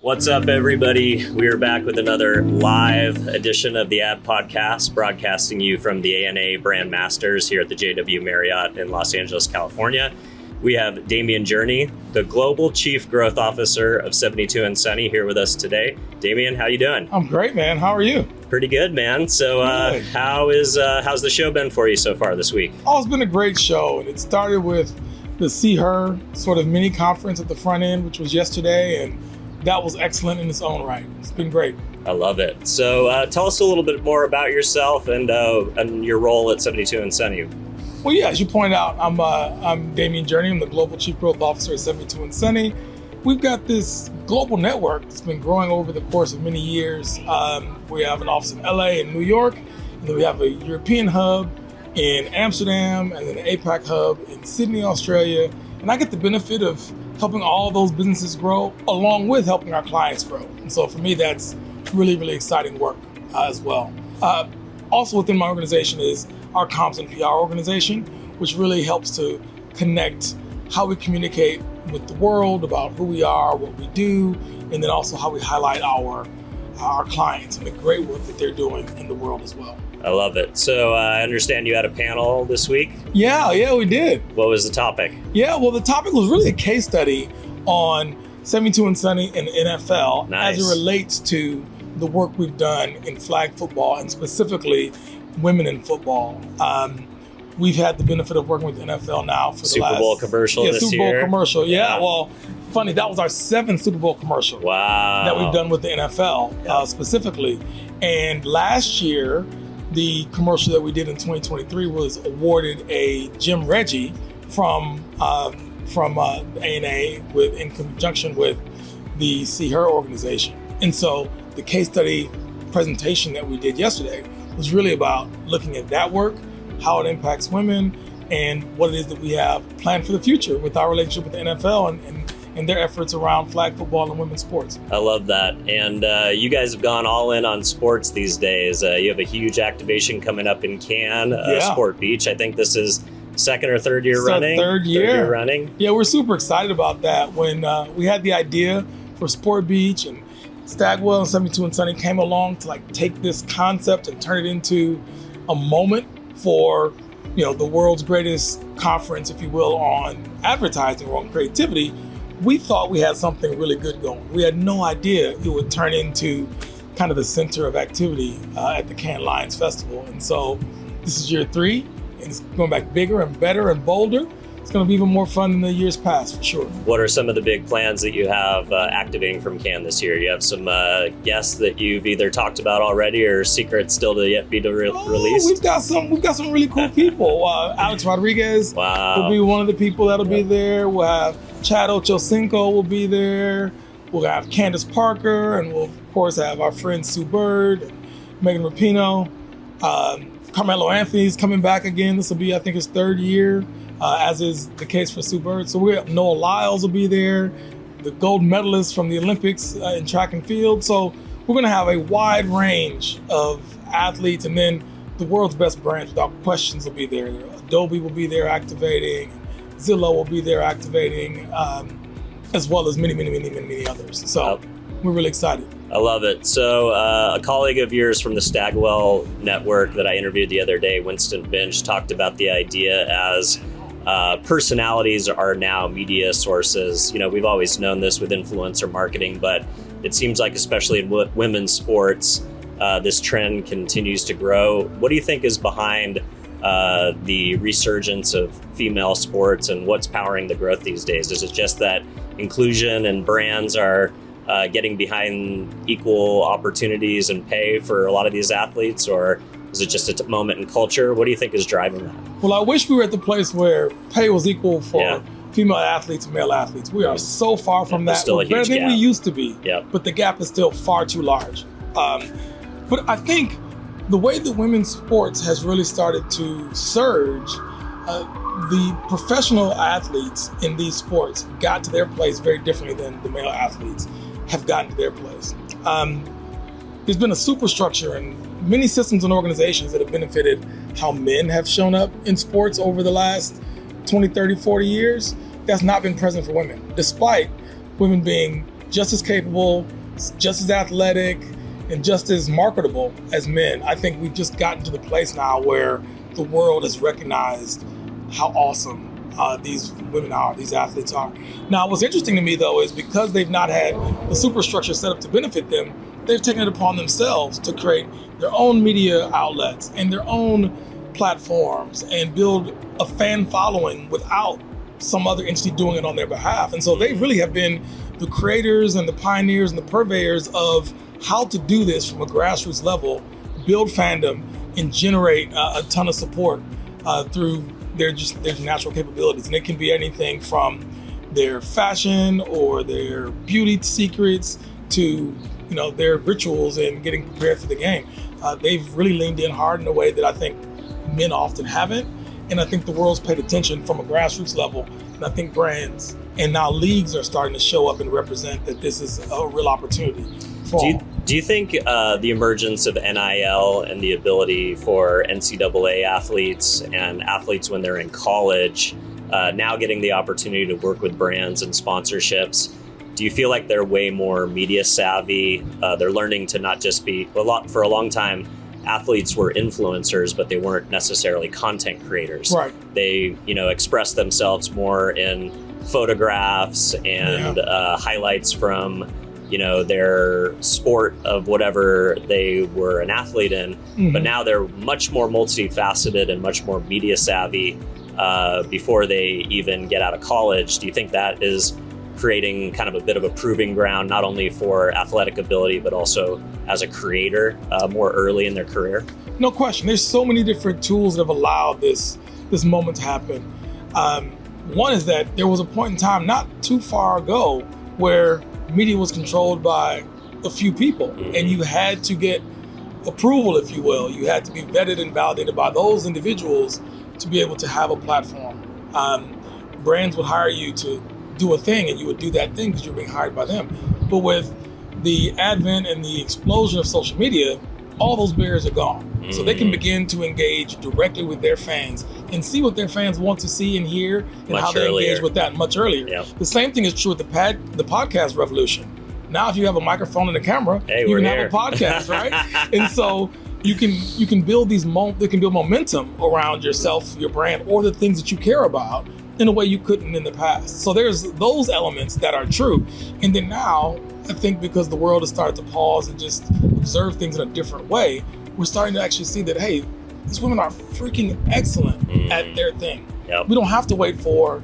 What's up, everybody? We are back with another live edition of the Ad Podcast, broadcasting you from the ANA Brand Masters here at the JW Marriott in Los Angeles, California. We have Damian Journey, the Global Chief Growth Officer of 72 and Sunny, here with us today. Damian, how you doing? I'm great, man. How are you? Pretty good, man. So how's the show been for you so far this week? Oh, it's been a great show. And it started with the See Her sort of mini conference at the front end, which was yesterday. And that was excellent in its own right. It's been great. I love it. So tell us a little bit more about yourself and your role at 72 and Sunny. Well, yeah, as you pointed out, I'm Damian Journey. I'm the Global Chief Growth Officer at 72 and Sunny. We've got this global network that's been growing over the course of many years. We have an office in LA and New York, and then we have a European hub in Amsterdam, and then an APAC hub in Sydney, Australia. And I get the benefit of helping all those businesses grow along with helping our clients grow. And so for me, that's really, really exciting work as well. Also within my organization is our comms and PR organization, which really helps to connect how we communicate with the world about who we are, what we do, and then also how we highlight our clients and the great work that they're doing in the world as well. I love it. So I understand you had a panel this week? Yeah, we did. What was the topic? Yeah, well, the topic was really a case study on 72 and Sunny and the NFL Nice. as it relates to the work we've done in flag football and specifically women in football. We've had the benefit of working with the NFL now for the last Super Bowl commercial this Super year. Bowl commercial. Yeah, well, funny, that was our 7th Super Bowl commercial that we've done with the NFL specifically. And last year, the commercial that we did in 2023 was awarded a Jim Reggie from ANA in conjunction with the See Her organization. And so the case study presentation that we did yesterday was really about looking at that work, how it impacts women, and what it is that we have planned for the future with our relationship with the NFL and their efforts around flag football and women's sports. I love that. And you guys have gone all in on sports these days. You have a huge activation coming up in Cannes, Sport Beach. I think this is second or third year running? Third year running. Yeah, we're super excited about that. When we had the idea for Sport Beach, and Stagwell and 72 and Sunny came along to take this concept and turn it into a moment for the world's greatest conference, if you will, on advertising or on creativity. We thought we had something really good going. We had no idea it would turn into kind of the center of activity at the Cannes Lions Festival. And so this is year 3, and it's going back bigger and better and bolder. It's going to be even more fun than the years past, for sure. What are some of the big plans that you have activating from Cannes this year? You have some guests that you've either talked about already or secrets still to yet be released? We've got some really cool people. Alex Rodriguez will be one of the people that'll be there. We'll have Chad Ochocinco will be there. We'll have Candace Parker, and we'll of course have our friend Sue Bird, and Megan Rapinoe. Carmelo Anthony's coming back again. This will be, I think, his 3rd year, as is the case for Sue Bird. So Noah Lyles will be there, the gold medalist from the Olympics in track and field. So we're going to have a wide range of athletes, and then the world's best brands, without questions, will be there. Adobe will be there activating. Zillow will be there activating, as well as many, many, many, many others. So we're really excited. I love it. So a colleague of yours from the Stagwell network that I interviewed the other day, Winston Bench, talked about the idea as personalities are now media sources. We've always known this with influencer marketing, but it seems like especially in women's sports, this trend continues to grow. What do you think is behind the resurgence of female sports, and what's powering the growth these days? Is it just that inclusion and brands are getting behind equal opportunities and pay for a lot of these athletes, or is it just a moment in culture? What do you think is driving that? Well, I wish we were at the place where pay was equal for female athletes and male athletes. We are so far from that. Still a huge better than gap. we used to be, Yep. but the gap is still far too large. But I think the way that women's sports has really started to surge, the professional athletes in these sports got to their place very differently than the male athletes have gotten to their place. There's been a superstructure and many systems and organizations that have benefited how men have shown up in sports over the last 20, 30, 40 years. That's not been present for women, despite women being just as capable, just as athletic and just as marketable as men. I think we've just gotten to the place now where the world has recognized how awesome these women are, these athletes are. Now, what's interesting to me, though, is because they've not had the superstructure set up to benefit them, they've taken it upon themselves to create their own media outlets and their own platforms and build a fan following without some other entity doing it on their behalf. And so they really have been the creators and the pioneers and the purveyors of how to do this from a grassroots level, build fandom, and generate a ton of support through their natural capabilities. And it can be anything from their fashion or their beauty secrets to their rituals and getting prepared for the game. They've really leaned in hard in a way that I think men often haven't. And I think the world's paid attention from a grassroots level. And I think brands and now leagues are starting to show up and represent that this is a real opportunity for all. Do you think the emergence of NIL and the ability for NCAA athletes and athletes when they're in college now getting the opportunity to work with brands and sponsorships, do you feel like they're way more media savvy? They're learning to not just be for a long time, athletes were influencers, but they weren't necessarily content creators. Right. They, express themselves more in photographs and highlights from their sport of whatever they were an athlete in. Mm-hmm. But now they're much more multifaceted and much more media savvy before they even get out of college. Do you think that is creating kind of a bit of a proving ground, not only for athletic ability, but also as a creator more early in their career? No question. There's so many different tools that have allowed this moment to happen. One is that there was a point in time not too far ago where media was controlled by a few people, and you had to get approval, if you will. You had to be vetted and validated by those individuals to be able to have a platform. Brands would hire you to do a thing, and you would do that thing because you're being hired by them. But with the advent and the explosion of social media, all those barriers are gone. So they can begin to engage directly with their fans and see what their fans want to see and hear and much how they earlier. engage with that much earlier. Yep. The same thing is true with the podcast revolution. Now, if you have a microphone and a camera, you can have a podcast, right? And so you can build build momentum around yourself, your brand, or the things that you care about in a way you couldn't in the past. So there's those elements that are true. And then now, I think because the world has started to pause and just observe things in a different way, we're starting to actually see that, hey, these women are freaking excellent at their thing. Yep. We don't have to wait for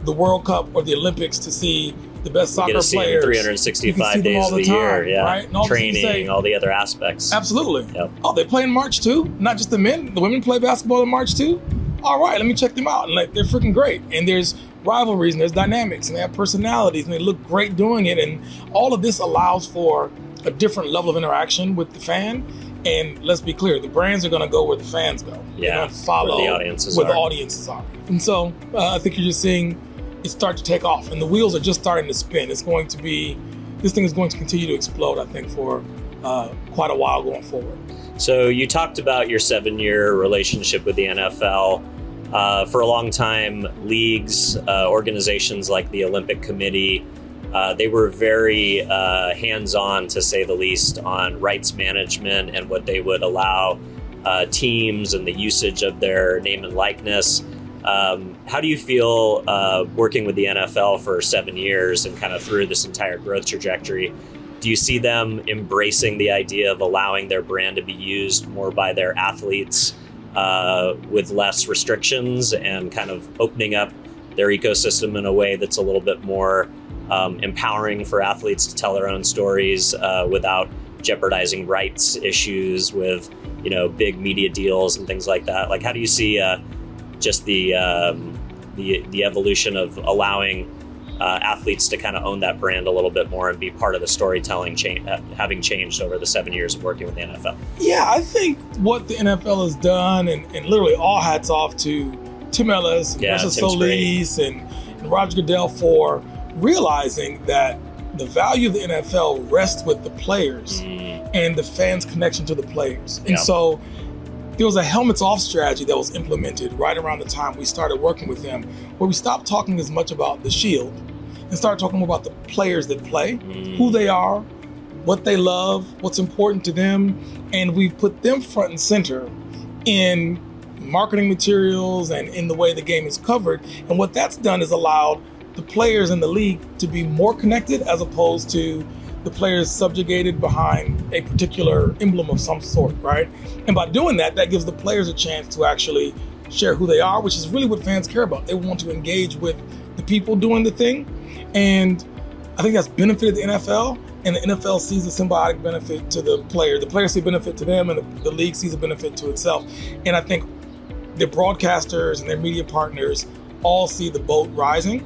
the World Cup or the Olympics to see the best soccer get to see players. them 365 them days all of the time, year, yeah. right? And all Training, all the other aspects. Absolutely. Yep. Oh, they play in March too? Not just the men. The women play basketball in March too? All right, let me check them out. And they're freaking great. And there's rivalries and there's dynamics and they have personalities and they look great doing it. And all of this allows for a different level of interaction with the fan. And let's be clear, the brands are going to go where the fans go. Yeah, they're going to follow where the audiences are. And so I think you're just seeing it start to take off. And the wheels are just starting to spin. This thing is going to continue to explode, I think, for quite a while going forward. So you talked about your 7-year relationship with the NFL. For a long time, leagues, organizations like the Olympic Committee, they were very hands-on, to say the least, on rights management and what they would allow teams and the usage of their name and likeness. How do you feel working with the NFL for 7 years and kind of through this entire growth trajectory? Do you see them embracing the idea of allowing their brand to be used more by their athletes with less restrictions and kind of opening up their ecosystem in a way that's a little bit more empowering for athletes to tell their own stories without jeopardizing rights issues with, big media deals and things like that? Like, how do you see just the evolution of allowing athletes to kind of own that brand a little bit more and be part of the storytelling having changed over the 7 years of working with the NFL? Yeah, I think what the NFL has done, and literally all hats off to Tim Ellis, and Russell Solis, and Roger Goodell for realizing that the value of the NFL rests with the players and the fans' connection to the players. And so there was a helmets off strategy that was implemented right around the time we started working with them, where we stopped talking as much about the shield and started talking more about the players that play, who they are, what they love, what's important to them, and we've put them front and center in marketing materials and in the way the game is covered. And what that's done is allowed the players in the league to be more connected as opposed to the players subjugated behind a particular emblem of some sort, right? And by doing that, that gives the players a chance to actually share who they are, which is really what fans care about. They want to engage with the people doing the thing. And I think that's benefited the NFL, and the NFL sees a symbiotic benefit to the player. The players see a benefit to them, and the league sees a benefit to itself. And I think the broadcasters and their media partners all see the boat rising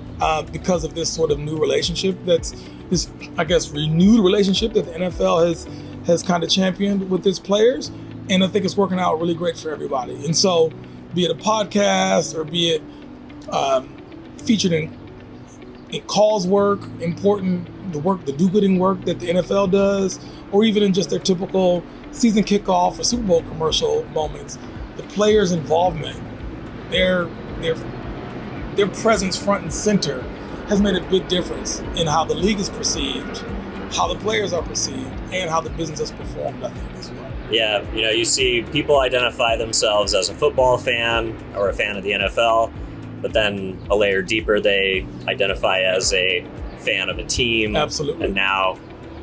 because of this sort of new relationship that's this, I guess, renewed relationship that the NFL has kind of championed with its players. And I think it's working out really great for everybody. And so, be it a podcast or be it featured in calls work, the do-gooding work that the NFL does, or even in just their typical season kickoff or Super Bowl commercial moments, the players' involvement, their presence front and center has made a big difference in how the league is perceived, how the players are perceived, and how the business has performed, I think, as well. Yeah, you see people identify themselves as a football fan or a fan of the NFL, but then a layer deeper, they identify as a fan of a team. Absolutely. And now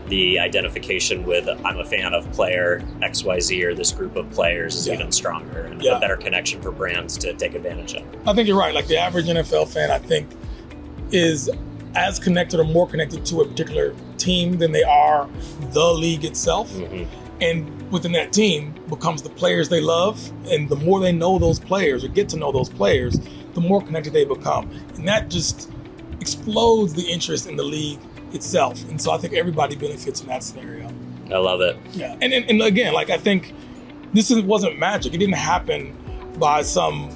the identification with I'm a fan of player XYZ or this group of players is even stronger and a better connection for brands to take advantage of. I think you're right. Like the average NFL fan, I think, is as connected or more connected to a particular team than they are the league itself. Mm-hmm. And within that team becomes the players they love. And the more they know those players or get to know those players, the more connected they become. And that just explodes the interest in the league itself. And so I think everybody benefits in that scenario. I love it. Yeah. And again, like I think this wasn't magic. It didn't happen by some,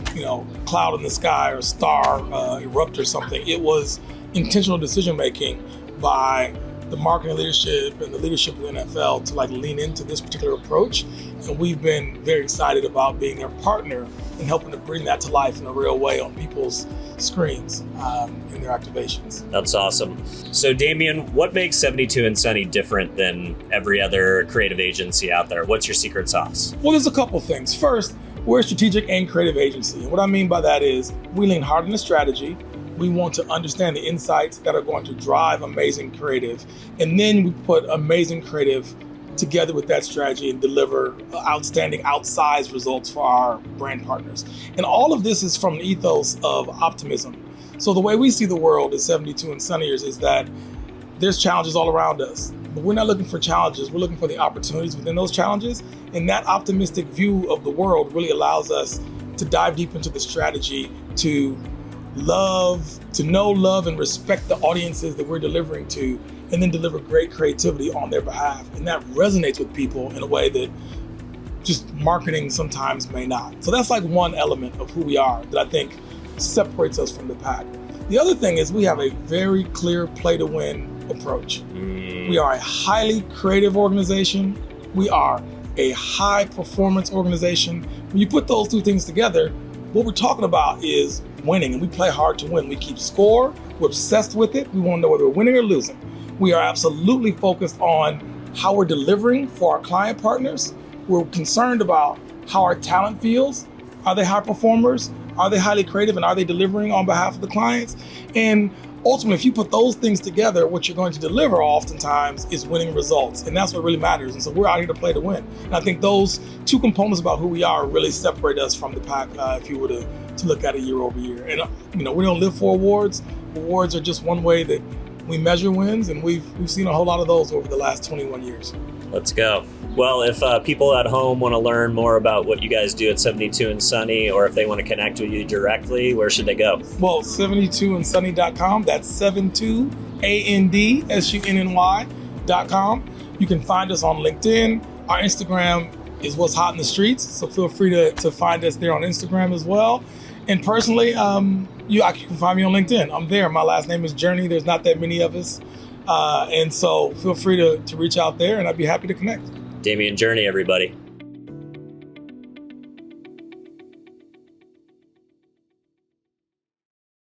cloud in the sky or star erupt or something. It was intentional decision making by the marketing leadership and the leadership of the NFL to lean into this particular approach. And we've been very excited about being their partner and helping to bring that to life in a real way on people's screens in their activations. That's awesome. So Damian, what makes 72 and Sunny different than every other creative agency out there? What's your secret sauce? Well, there's a couple things. First, we're a strategic and creative agency. And what I mean by that is we lean hard on the strategy. We want to understand the insights that are going to drive amazing creative. And then we put amazing creative together with that strategy and deliver outstanding, outsized results for our brand partners. And all of this is from an ethos of optimism. So the way we see the world at 72 and Sunniers is that there's challenges all around us, but we're not looking for challenges. We're looking for the opportunities within those challenges. And that optimistic view of the world really allows us to dive deep into the strategy to know, love, and respect the audiences that we're delivering to, and then deliver great creativity on their behalf. And that resonates with people in a way that just marketing sometimes may not. So that's one element of who we are that I think separates us from the pack. The other thing is we have a very clear play to win approach. We are a highly creative organization. We are a high performance organization. When you put those two things together, what we're talking about is winning, and we play hard to win. We keep score. We're obsessed with it. We want to know whether we're winning or losing. We are absolutely focused on how we're delivering for our client partners. We're concerned about how our talent feels. Are they high performers? Are they highly creative? And are they delivering on behalf of the clients? And ultimately, if you put those things together, what you're going to deliver oftentimes is winning results. And that's what really matters. And so we're out here to play to win. And I think those two components about who we are really separate us from the pack if you were to look at it year over year. And we don't live for awards. Awards are just one way that we measure wins, and we've seen a whole lot of those over the last 21 years. Let's go. Well, if people at home want to learn more about what you guys do at 72 and Sunny, or if they want to connect with you directly, where should they go? Well, 72andsunny.com. That's 72andsunny.com. You can find us on LinkedIn. Our Instagram is What's Hot in the Streets, so feel free to find us there on Instagram as well. And personally, you can find me on LinkedIn. I'm there. My last name is Journey. There's not that many of us. And so feel free to reach out there, and I'd be happy to connect. Damian Journey, everybody.